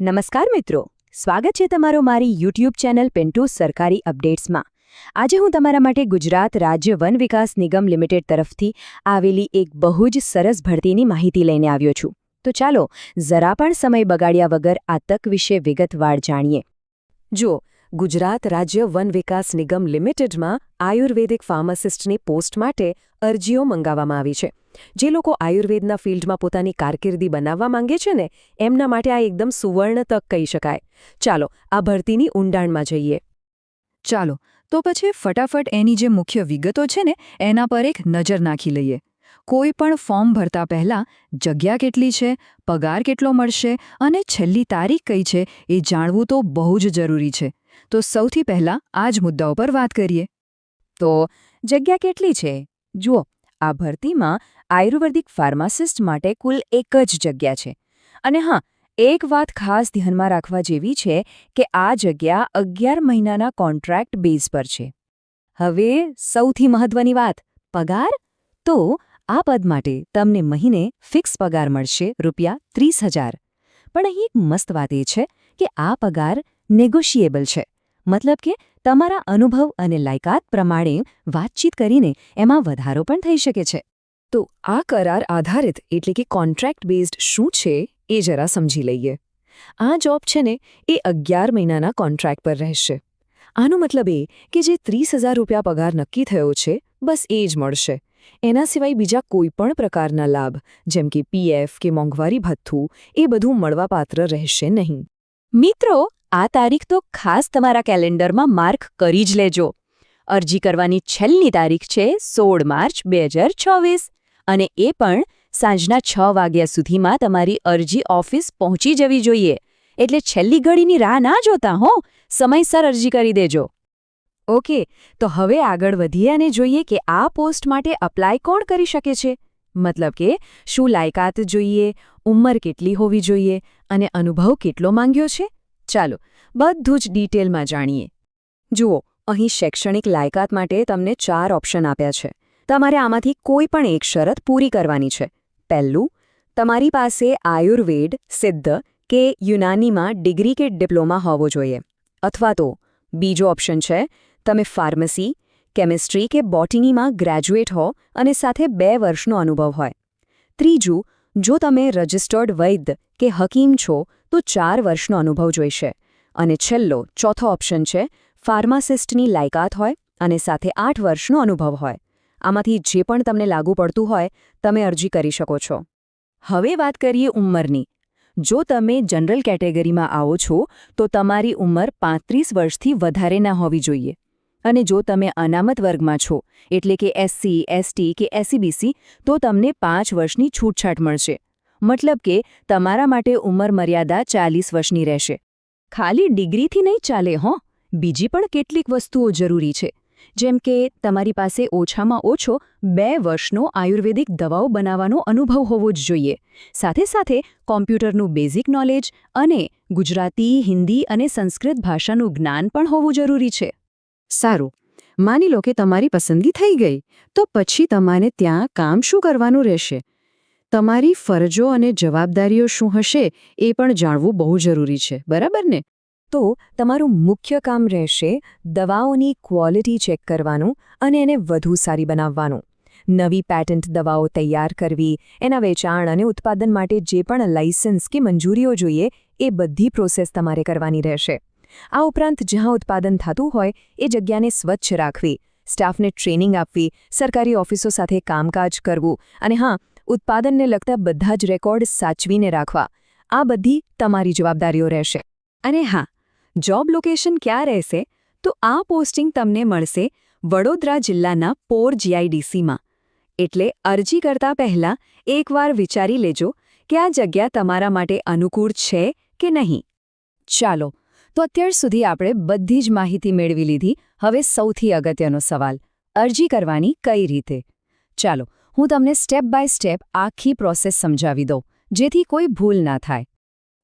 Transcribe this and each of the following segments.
નમસ્કાર મિત્રો, સ્વાગત છે તમારો મારી યુટ્યુબ ચેનલ પિન્ટુ સરકારી અપડેટ્સમાં। આજે હું તમારા માટે ગુજરાત રાજ્ય વન વિકાસ નિગમ લિમિટેડ તરફથી આવેલી એક બહુ જ સરસ ભરતીની માહિતી લઈને આવ્યો છું। તો ચાલો જરા પણ સમય બગાડ્યા વગર આ તક વિશે વિગતવાર જાણીએ। જો ગુજરાત રાજ્ય વન વિકાસ નિગમ લિમિટેડમાં આયુર્વેદિક ફાર્માસિસ્ટની પોસ્ટ માટે અરજીઓ મંગાવવામાં આવી છે। જે લોકો આયુર્વેદના ફિલ્ડમાં પોતાની કારકિર્દી બનાવવા માંગે છે ને, એમના માટે આ એકદમ સુવર્ણ તક કહી શકાય। ચાલો આ ભરતીની ઊંડાણમાં જઈએ। ચાલો તો પછી ફટાફટ એની જે મુખ્ય વિગતો છે ને એના પર એક નજર નાખી લઈએ। કોઈ પણ ફોર્મ ભરતા પહેલાં જગ્યા કેટલી છે, પગાર કેટલો મળશે અને છેલ્લી તારીખ કઈ છે એ જાણવું તો બહુ જ જરૂરી છે। તો સૌથી પહેલાં આ જ મુદ્દાઓ પર વાત કરીએ। તો જગ્યા કેટલી છે? જુઓ, આ ભરતીમાં આયુર્વેદિક ફાર્માસિસ્ટ માટે કુલ એક જ જગ્યા છે। અને હા, એક વાત ખાસ ધ્યાનમાં રાખવા જેવી છે કે આ જગ્યા 11 મહિનાના કોન્ટ્રાક્ટ બેઝ પર છે। હવે સૌથી મહત્વની વાત, પગાર? તો આ પદ માટે તમને મહિને ફિક્સ પગાર મળશે ₹30,000। પણ અહીં એક મસ્ત વાત એ છે કે આ પગાર નેગોશિયેબલ છે। મતલબ કે તમારા અનુભવ અને લાયકાત પ્રમાણે વાતચીત કરીને એમાં વધારો પણ થઈ શકે છે। તો આ કરાર આધારિત એટલે કે કોન્ટ્રાક્ટ બેઝડ શું છે એ જરા સમજી લઈએ। આ જોબ છે ને એ 11 મહિનાના કોન્ટ્રાક્ટ પર રહેશે। આનો મતલબ એ કે જે ₹30,000 પગાર નક્કી થયો છે, બસ એ જ મળશે। એના સિવાય બીજા કોઈ પણ પ્રકારના લાભ જેમ કે પીએફ કે મોંઘવારી ભથ્થું એ બધું મળવાપાત્ર રહેશે નહીં। મિત્રો, આ તારીખ તો ખાસ તમારા કેલેન્ડરમાં માર્ક કરી જ લેજો। અરજી કરવાની છેલ્લી તારીખ છે 16 માર્ચ 2024 અને એ પણ સાંજના 6 વાગ્યા સુધીમાં તમારી અરજી ઓફિસ પહોંચી જવી જોઈએ। એટલે છેલ્લી ઘડીની રાહ ના જોતા હો, સમયસર અરજી કરી દેજો। ઓકે, તો હવે આગળ વધીએ અને જોઈએ કે આ પોસ્ટ માટે અપ્લાય કોણ કરી શકે છે। મતલબ કે શું લાયકાત જોઈએ, ઉંમર કેટલી હોવી જોઈએ અને અનુભવ કેટલો માંગ્યો છે? ચાલો બધું જ ડિટેલમાં જાણીએ। જુઓ, અહીં શૈક્ષણિક લાયકાત માટે તમને 4 ઓપ્શન આપ્યા છે। તમારે આમાંથી કોઈ પણ એક શરત પૂરી કરવાની છે। પહેલું, તમારી પાસે આયુર્વેદ, સિદ્ધ કે યુનાનીમાં ડિગ્રી કે ડિપ્લોમા હોવો જોઈએ। અથવા તો બીજો ઓપ્શન છે, તમે ફાર્મસી, કેમિસ્ટ્રી કે બોટનીમાં ગ્રેજ્યુએટ હો અને સાથે 2 વર્ષનો અનુભવ હોય। ત્રીજું, જો તમે રજિસ્ટર્ડ વૈદ્ય કે હકીમ છો તો 4 વર્ષનો અનુભવ જોઈશે। અને છેલ્લો ચોથો ઓપ્શન છે, ફાર્માસિસ્ટની લાયકાત હોય અને સાથે 8 વર્ષનો અનુભવ હોય। આમાંથી જે પણ તમને લાગુ પડતું હોય, તમે અરજી કરી શકો છો। હવે વાત કરીએ ઉંમરની। જો તમે જનરલ કેટેગરીમાં આવો છો તો તમારી ઉંમર 35 વર્ષથી વધારે ના હોવી જોઈએ। અને જો તમે અનામત વર્ગમાં છો એટલે કે એસસી, એસટી કે એસસીબીસી તો તમને 5 વર્ષની છૂટછાટ મળશે। મતલબ કે તમારા માટે ઉંમર મર્યાદા 40 વર્ષની રહેશે। ખાલી ડિગ્રીથી નહીં ચાલે હો, બીજી પણ કેટલીક વસ્તુઓ જરૂરી છે। જેમ કે તમારી પાસે ઓછામાં ઓછો 2 વર્ષનો આયુર્વેદિક દવાઓ બનાવવાનો અનુભવ હોવો જ જોઈએ। સાથે સાથે કોમ્પ્યુટરનું બેઝિક નોલેજ અને ગુજરાતી, હિન્દી અને સંસ્કૃત ભાષાનું જ્ઞાન પણ હોવું જરૂરી છે। સારું, માની લો કે તમારી પસંદગી થઈ ગઈ, તો પછી તમારે ત્યાં કામ શું કરવાનું રહેશે? તમારી ફરજો અને જવાબદારીઓ શું હશે એ પણ જાણવું બહુ જરૂરી છે, બરાબર ને? તો તમારું મુખ્ય કામ રહેશે દવાઓની ક્વોલિટી ચેક કરવાનું અને એને વધુ સારી બનાવવાનું। નવી પેટન્ટ દવાઓ તૈયાર કરવી, એના વેચાણ અને ઉત્પાદન માટે જે પણ લાયસન્સ કે મંજૂરીઓ જોઈએ એ બધી પ્રોસેસ તમારે કરવાની રહેશે। આ ઉપરાંત જ્યાં ઉત્પાદન થતું હોય એ જગ્યાને સ્વચ્છ રાખવી, સ્ટાફને ટ્રેનિંગ આપવી, સરકારી ઓફિસો સાથે કામકાજ કરવું અને હા, ઉત્પાદનને લગતા બધા જ રેકોર્ડ સાચવીને રાખવા। આ બધી તમારી જવાબદારીઓ રહેશે। અને હા, જોબ લોકેશન ક્યાં રહેશે? તો આ પોસ્ટિંગ તમને મળશે વડોદરા જિલ્લાના પોર જીઆઈડીસીમાં। એટલે અરજી કરતા પહેલાં એકવાર વિચારી લેજો કે આ જગ્યા તમારા માટે અનુકૂળ છે કે નહીં। ચાલો, તો અત્યાર સુધી આપણે બધી જ માહિતી મેળવી લીધી। હવે સૌથી અગત્યનો સવાલ, અરજી કરવાની કઈ રીતે? ચાલો, હું તમને સ્ટેપ બાય સ્ટેપ આખી પ્રોસેસ સમજાવી દઉં, જેથી કોઈ ભૂલ ના થાય।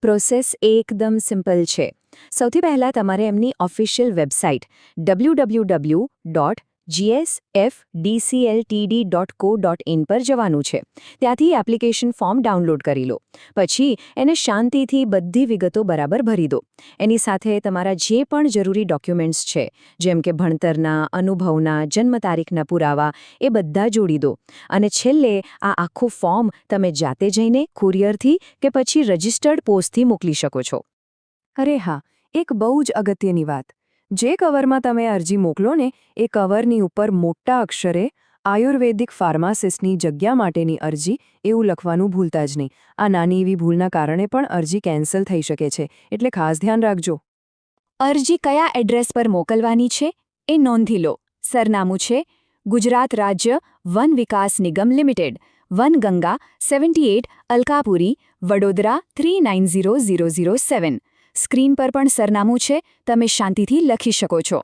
પ્રોસેસ એકદમ સિમ્પલ છે। સૌથી પહેલાં તમારે એમની ઓફિશિયલ વેબસાઇટ www.gov gsfdcltd.co.in પર જવાનું છે. ત્યાંથી એપ્લિકેશન ફોર્મ ડાઉનલોડ કરી લો. પછી એને શાંતિથી બધી વિગતો બરાબર ભરી દો. એની સાથે તમારા જે પણ જરૂરી ડોક્યુમેન્ટ્સ છે, જેમ કે ભણતરના, અનુભવના, જન્મ તારીખના પુરાવા, એ બધા જોડી દો. અને છેલ્લે આ આખું ફોર્મ તમે જાતે જઈને કુરિયરથી કે પછી રજિસ્ટર્ડ પોસ્ટથી મોકલી શકો છો. અરે હા, એક બહુ જ અગત્યની વાત. જે કવરમાં તમે અરજી મોકલો ને, એ કવરની ઉપર મોટા અક્ષરે આયુર્વેદિક ફાર્માસિસ્ટની જગ્યા માટેની અરજી એવું લખવાનું ભૂલતા જ નહીં. આ નાની એવી ભૂલના કારણે પણ અરજી કેન્સલ થઈ શકે છે, એટલે ખાસ ધ્યાન રાખજો. અરજી કયા એડ્રેસ પર મોકલવાની છે એ નોંધી લો. સરનામું છે ગુજરાત રાજ્ય વન વિકાસ નિગમ લિમિટેડ, વનગંગા 78 અલકાપુરી, વડોદરા 390007. સ્ક્રીન પર પણ સરનામું છે, તમે શાંતિથી લખી શકો છો.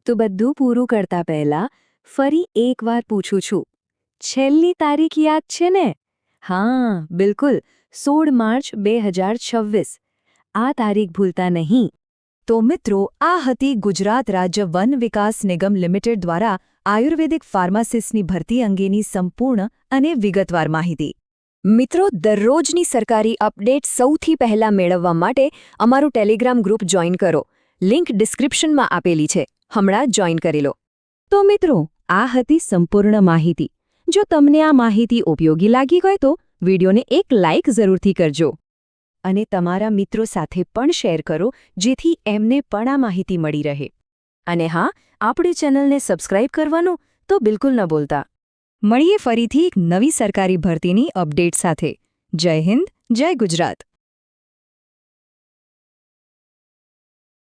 તો બધું પૂરું કરતા પહેલા ફરી એકવાર પૂછું છું, છેલ્લી તારીખ યાદ છે ને? હા, બિલકુલ, 16 માર્ચ 2026. આ તારીખ ભૂલતા નહીં. તો મિત્રો, આ હતી ગુજરાત રાજ્ય વન વિકાસ નિગમ લિમિટેડ દ્વારા આયુર્વેદિક ફાર્માસિસ્ટની ભરતી અંગેની સંપૂર્ણ અને વિગતવાર માહિતી. મિત્રો, દરરોજની સરકારી અપડેટ સૌથી પહેલા મેળવવા માટે અમારું ટેલિગ્રામ ગ્રુપ જોઈન કરો. લિંક ડિસ્ક્રિપ્શનમાં આપેલી છે. હમણાં જ જોઈન કરી લો. તો મિત્રો, આ હતી સંપૂર્ણ માહિતી. જો તમને આ માહિતી ઉપયોગી લાગી હોય તો વિડીયોને એક લાઇક જરૂરથી કરજો. અને તમારા મિત્રો સાથે પણ શેર કરો, જેથી એમને પણ આ માહિતી મળી રહે. અને હા, આપણી ચેનલને સબસ્ક્રાઇબ કરવાનું તો બિલકુલ ન ભૂલતા. મળીએ ફરીથી એક નવી સરકારી ભરતીની અપડેટ સાથે. જય હિન્દ, જય ગુજરાત.